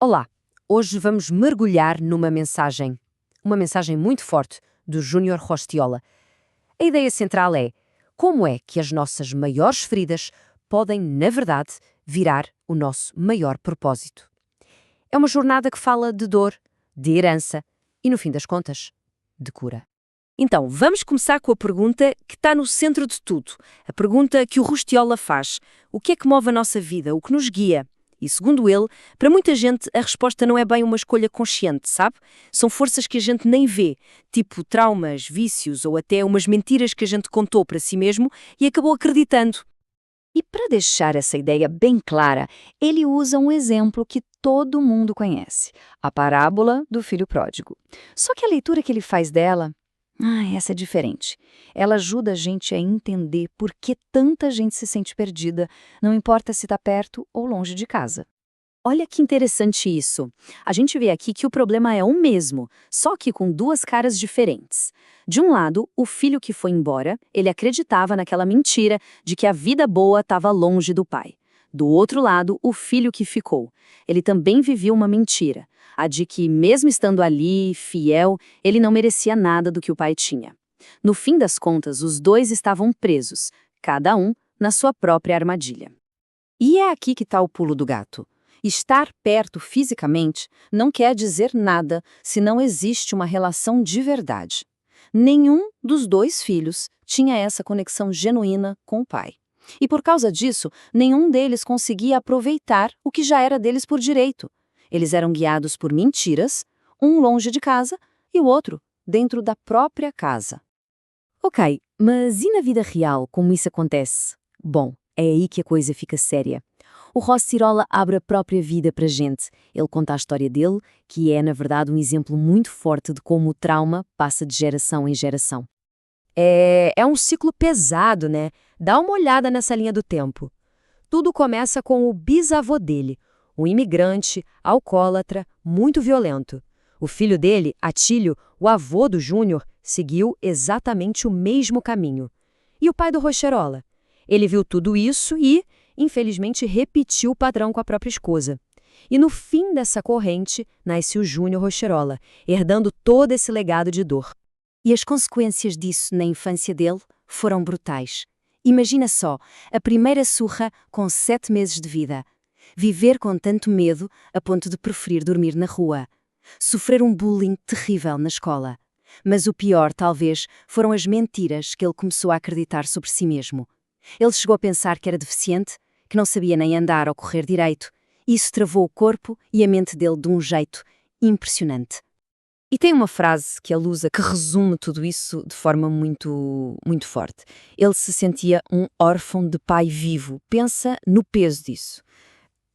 Olá, hoje vamos mergulhar uma mensagem muito forte do Júnior Rostiola. A ideia central é como é que as nossas maiores feridas podem, na verdade, virar o nosso maior propósito. É uma jornada que fala de dor, de herança e, no fim das contas, de cura. Então, vamos começar com a pergunta que está no centro de tudo. A pergunta que o Rostiola faz. O que é que move a nossa vida? O que nos guia? E, segundo ele, para muita gente a resposta não é bem uma escolha consciente, sabe? São forças que a gente nem vê, tipo traumas, vícios ou até umas mentiras que a gente contou para si mesmo e acabou acreditando. E para deixar essa ideia bem clara, ele usa um exemplo que todo mundo conhece, a parábola do filho pródigo. Só que a leitura que ele faz dela, essa é diferente. Ela ajuda a gente a entender por que tanta gente se sente perdida, não importa se está perto ou longe de casa. Olha que interessante isso. A gente vê aqui que o problema é o mesmo, só que com duas caras diferentes. De um lado, o filho que foi embora, ele acreditava naquela mentira de que a vida boa estava longe do pai. Do outro lado, o filho que ficou. Ele também vivia uma mentira, a de que, mesmo estando ali, fiel, ele não merecia nada do que o pai tinha. No fim das contas, os dois estavam presos, cada um na sua própria armadilha. E é aqui que está o pulo do gato. Estar perto fisicamente não quer dizer nada se não existe uma relação de verdade. Nenhum dos dois filhos tinha essa conexão genuína com o pai. E por causa disso, nenhum deles conseguia aproveitar o que já era deles por direito. Eles eram guiados por mentiras, um longe de casa e o outro dentro da própria casa. Ok, mas e na vida real, como isso acontece? Bom, é aí que a coisa fica séria. O Roscirola abre a própria vida para gente. Ele conta a história dele, que é, na verdade, um exemplo muito forte de como o trauma passa de geração em geração. É um ciclo pesado, né? Dá uma olhada nessa linha do tempo. Tudo começa com o bisavô dele, um imigrante, alcoólatra, muito violento. O filho dele, Atílio, o avô do Júnior, seguiu exatamente o mesmo caminho. E o pai do Rocherola? Ele viu tudo isso e, infelizmente, repetiu o padrão com a própria esposa. E no fim dessa corrente, nasce o Júnior Rocherola, herdando todo esse legado de dor. E as consequências disso na infância dele foram brutais. Imagina só, a primeira surra com 7 meses de vida. Viver com tanto medo a ponto de preferir dormir na rua. Sofrer um bullying terrível na escola. Mas o pior, talvez, foram as mentiras que ele começou a acreditar sobre si mesmo. Ele chegou a pensar que era deficiente, que não sabia nem andar ou correr direito. Isso travou o corpo e a mente dele de um jeito impressionante. E tem uma frase que ele usa que resume tudo isso de forma muito forte. Ele se sentia um órfão de pai vivo. Pensa no peso disso.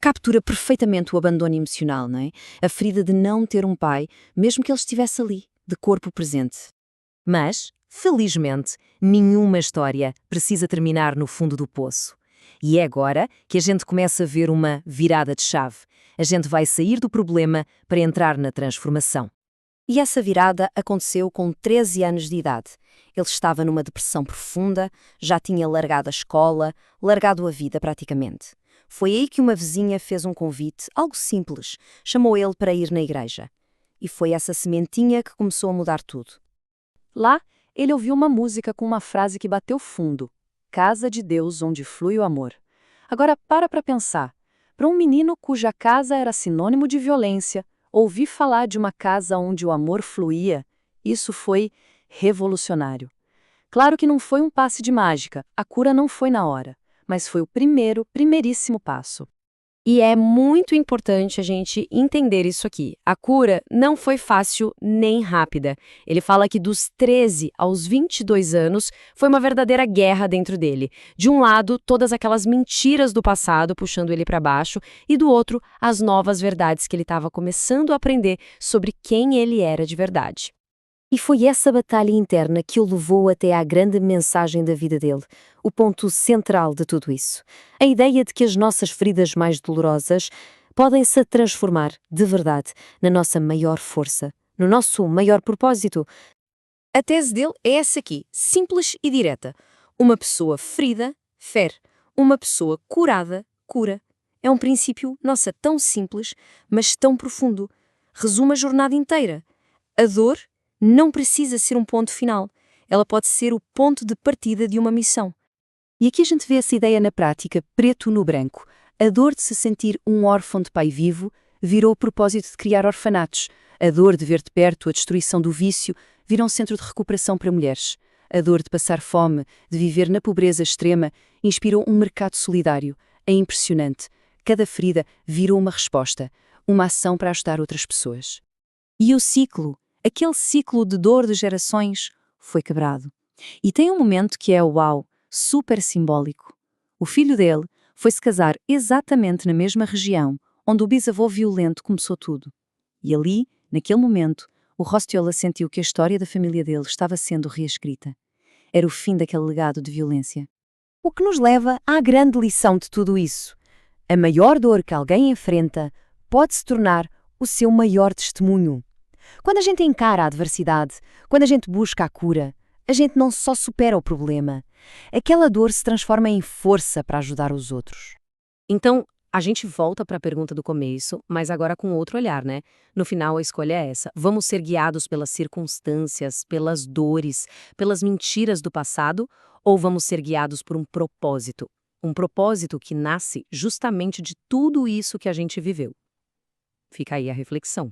Captura perfeitamente o abandono emocional, não é? A ferida de não ter um pai, mesmo que ele estivesse ali, de corpo presente. Mas, felizmente, nenhuma história precisa terminar no fundo do poço. E é agora que a gente começa a ver uma virada de chave. A gente vai sair do problema para entrar na transformação. E essa virada aconteceu com 13 anos de idade. Ele estava numa depressão profunda, já tinha largado a escola, largado a vida praticamente. Foi aí que uma vizinha fez um convite, algo simples, chamou ele para ir na igreja. E foi essa sementinha que começou a mudar tudo. Lá, ele ouviu uma música com uma frase que bateu fundo. Casa de Deus onde flui o amor. Agora para pensar. Para um menino cuja casa era sinônimo de violência, ouvir falar de uma casa onde o amor fluía, isso foi revolucionário. Claro que não foi um passe de mágica, a cura não foi na hora, mas foi o primeiríssimo passo. E é muito importante a gente entender isso aqui. A cura não foi fácil nem rápida. Ele fala que dos 13 aos 22 anos foi uma verdadeira guerra dentro dele. De um lado, todas aquelas mentiras do passado puxando ele para baixo, e do outro, as novas verdades que ele estava começando a aprender sobre quem ele era de verdade. E foi essa batalha interna que o levou até à grande mensagem da vida dele, o ponto central de tudo isso. A ideia de que as nossas feridas mais dolorosas podem se transformar, de verdade, na nossa maior força, no nosso maior propósito. A tese dele é essa aqui, simples e direta. Uma pessoa ferida, fere. Uma pessoa curada, cura. É um princípio, nossa, tão simples, mas tão profundo. Resume a jornada inteira. A dor não precisa ser um ponto final. Ela pode ser o ponto de partida de uma missão. E aqui a gente vê essa ideia na prática, preto no branco. A dor de se sentir um órfão de pai vivo virou o propósito de criar orfanatos. A dor de ver de perto a destruição do vício virou um centro de recuperação para mulheres. A dor de passar fome, de viver na pobreza extrema, inspirou um mercado solidário. É impressionante. Cada ferida virou uma resposta, uma ação para ajudar outras pessoas. E o ciclo, aquele ciclo de dor de gerações, foi quebrado. E tem um momento que é, uau, super simbólico. O filho dele foi se casar exatamente na mesma região onde o bisavô violento começou tudo. E ali, naquele momento, o Rostiola sentiu que a história da família dele estava sendo reescrita. Era o fim daquele legado de violência. O que nos leva à grande lição de tudo isso. A maior dor que alguém enfrenta pode se tornar o seu maior testemunho. Quando a gente encara a adversidade, quando a gente busca a cura, a gente não só supera o problema. Aquela dor se transforma em força para ajudar os outros. Então, a gente volta para a pergunta do começo, mas agora com outro olhar, né? No final, a escolha é essa. Vamos ser guiados pelas circunstâncias, pelas dores, pelas mentiras do passado, ou vamos ser guiados por um propósito? Um propósito que nasce justamente de tudo isso que a gente viveu. Fica aí a reflexão.